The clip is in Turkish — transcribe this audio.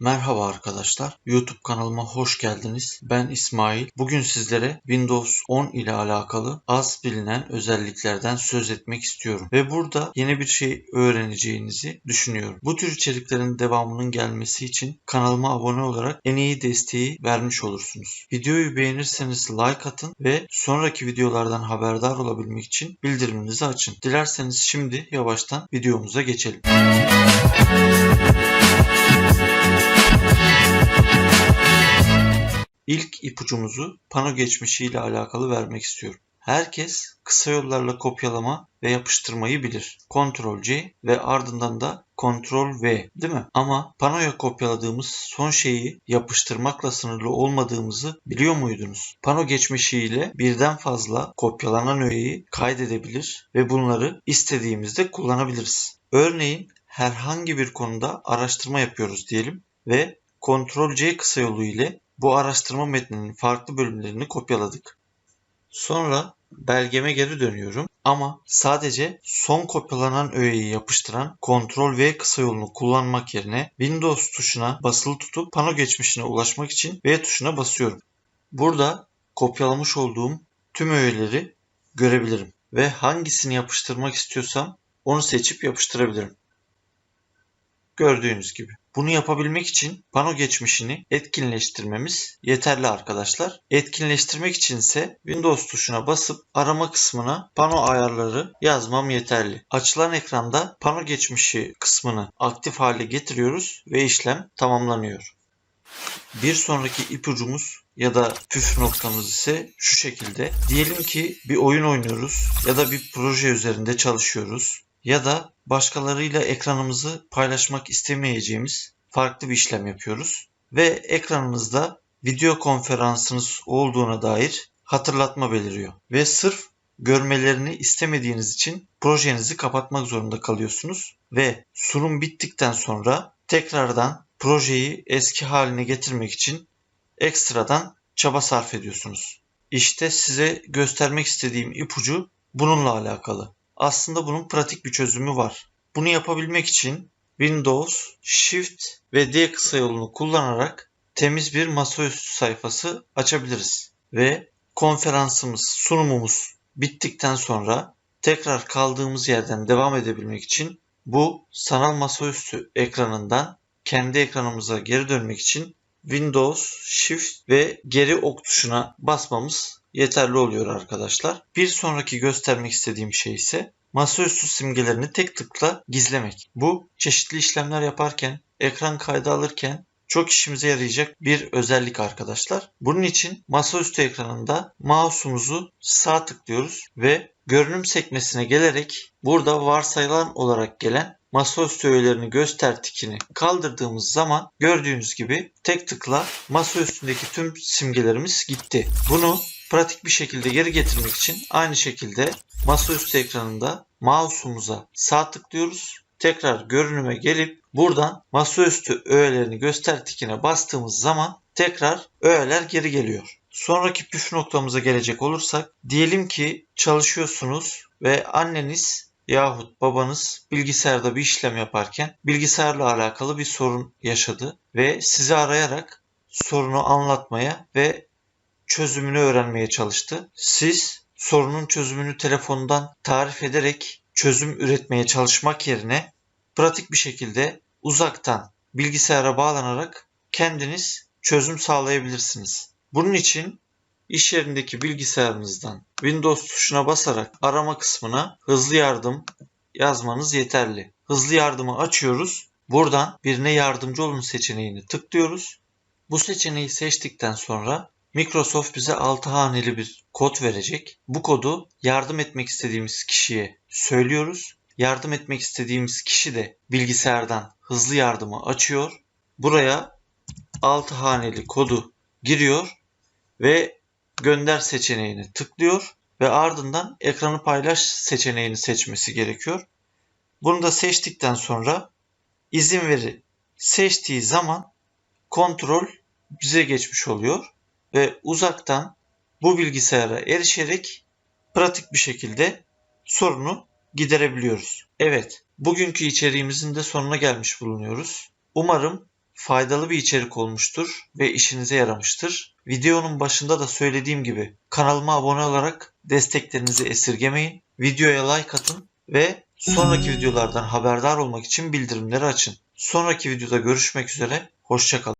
Merhaba arkadaşlar, YouTube kanalıma hoş geldiniz. Ben İsmail. Bugün sizlere Windows 10 ile alakalı az bilinen özelliklerden söz etmek istiyorum. Ve burada yeni bir şey öğreneceğinizi düşünüyorum. Bu tür içeriklerin devamının gelmesi için kanalıma abone olarak en iyi desteği vermiş olursunuz. Videoyu beğenirseniz like atın ve sonraki videolardan haberdar olabilmek için bildiriminizi açın. Dilerseniz şimdi yavaştan videomuza geçelim. İlk ipucumuzu pano geçmişi ile alakalı vermek istiyorum. Herkes kısa yollarla kopyalama ve yapıştırmayı bilir. Ctrl+C ve ardından da Ctrl+V, değil mi? Ama panoya kopyaladığımız son şeyi yapıştırmakla sınırlı olmadığımızı biliyor muydunuz? Pano geçmişi ile birden fazla kopyalanan öğeyi kaydedebilir ve bunları istediğimizde kullanabiliriz. Örneğin herhangi bir konuda araştırma yapıyoruz diyelim ve Ctrl+C kısa yolu ile bu araştırma metninin farklı bölümlerini kopyaladık. Sonra belgeme geri dönüyorum ama sadece son kopyalanan öğeyi yapıştıran Ctrl+V kısa yolunu kullanmak yerine Windows tuşuna basılı tutup pano geçmişine ulaşmak için V tuşuna basıyorum. Burada kopyalamış olduğum tüm öğeleri görebilirim ve hangisini yapıştırmak istiyorsam onu seçip yapıştırabilirim. Gördüğünüz gibi. Bunu yapabilmek için pano geçmişini etkinleştirmemiz yeterli arkadaşlar. Etkinleştirmek için ise Windows tuşuna basıp arama kısmına pano ayarları yazmam yeterli. Açılan ekranda pano geçmişi kısmını aktif hale getiriyoruz ve işlem tamamlanıyor. Bir sonraki ipucumuz ya da püf noktamız ise şu şekilde. Diyelim ki bir oyun oynuyoruz ya da bir proje üzerinde çalışıyoruz. Ya da başkalarıyla ekranımızı paylaşmak istemeyeceğimiz farklı bir işlem yapıyoruz. Ve ekranınızda video konferansınız olduğuna dair hatırlatma beliriyor. Ve sırf görmelerini istemediğiniz için projenizi kapatmak zorunda kalıyorsunuz. Ve sunum bittikten sonra tekrardan projeyi eski haline getirmek için ekstradan çaba sarf ediyorsunuz. İşte size göstermek istediğim ipucu bununla alakalı. Aslında bunun pratik bir çözümü var. Bunu yapabilmek için Windows, Shift ve D kısa yolunu kullanarak temiz bir masaüstü sayfası açabiliriz. Ve konferansımız, sunumumuz bittikten sonra tekrar kaldığımız yerden devam edebilmek için bu sanal masaüstü ekranından kendi ekranımıza geri dönmek için Windows, Shift ve geri ok tuşuna basmamız yeterli oluyor arkadaşlar. Bir sonraki göstermek istediğim şey ise masaüstü simgelerini tek tıkla gizlemek. Bu çeşitli işlemler yaparken, ekran kaydı alırken çok işimize yarayacak bir özellik arkadaşlar. Bunun için masaüstü ekranında mouse'umuzu sağ tıklıyoruz ve görünüm sekmesine gelerek burada varsayılan olarak gelen masaüstü öğelerini göster tikini kaldırdığımız zaman gördüğünüz gibi tek tıkla masaüstündeki tüm simgelerimiz gitti. Bunu pratik bir şekilde geri getirmek için aynı şekilde masaüstü ekranında mouse'umuza sağ tıklıyoruz. Tekrar görünüme gelip buradan masaüstü öğelerini göster tikine bastığımız zaman tekrar öğeler geri geliyor. Sonraki püf noktamıza gelecek olursak diyelim ki çalışıyorsunuz ve anneniz yahut babanız bilgisayarda bir işlem yaparken bilgisayarla alakalı bir sorun yaşadı ve sizi arayarak sorunu anlatmaya ve çözümünü öğrenmeye çalıştı. Siz sorunun çözümünü telefondan tarif ederek çözüm üretmeye çalışmak yerine pratik bir şekilde uzaktan bilgisayara bağlanarak kendiniz çözüm sağlayabilirsiniz. Bunun için iş yerindeki bilgisayarınızdan Windows tuşuna basarak arama kısmına hızlı yardım yazmanız yeterli. Hızlı yardımı açıyoruz. Buradan birine yardımcı olun seçeneğini tıklıyoruz. Bu seçeneği seçtikten sonra Microsoft bize 6 haneli bir kod verecek. Bu kodu yardım etmek istediğimiz kişiye söylüyoruz. Yardım etmek istediğimiz kişi de bilgisayardan hızlı yardımı açıyor. Buraya 6 haneli kodu giriyor ve gönder seçeneğini tıklıyor ve ardından ekranı paylaş seçeneğini seçmesi gerekiyor. Bunu da seçtikten sonra izin veri seçtiği zaman kontrol bize geçmiş oluyor ve uzaktan bu bilgisayara erişerek pratik bir şekilde sorunu giderebiliyoruz. Evet, bugünkü içeriğimizin de sonuna gelmiş bulunuyoruz. Umarım faydalı bir içerik olmuştur ve işinize yaramıştır. Videonun başında da söylediğim gibi kanalıma abone olarak desteklerinizi esirgemeyin. Videoya like atın ve sonraki videolardan haberdar olmak için bildirimleri açın. Sonraki videoda görüşmek üzere. Hoşça kalın.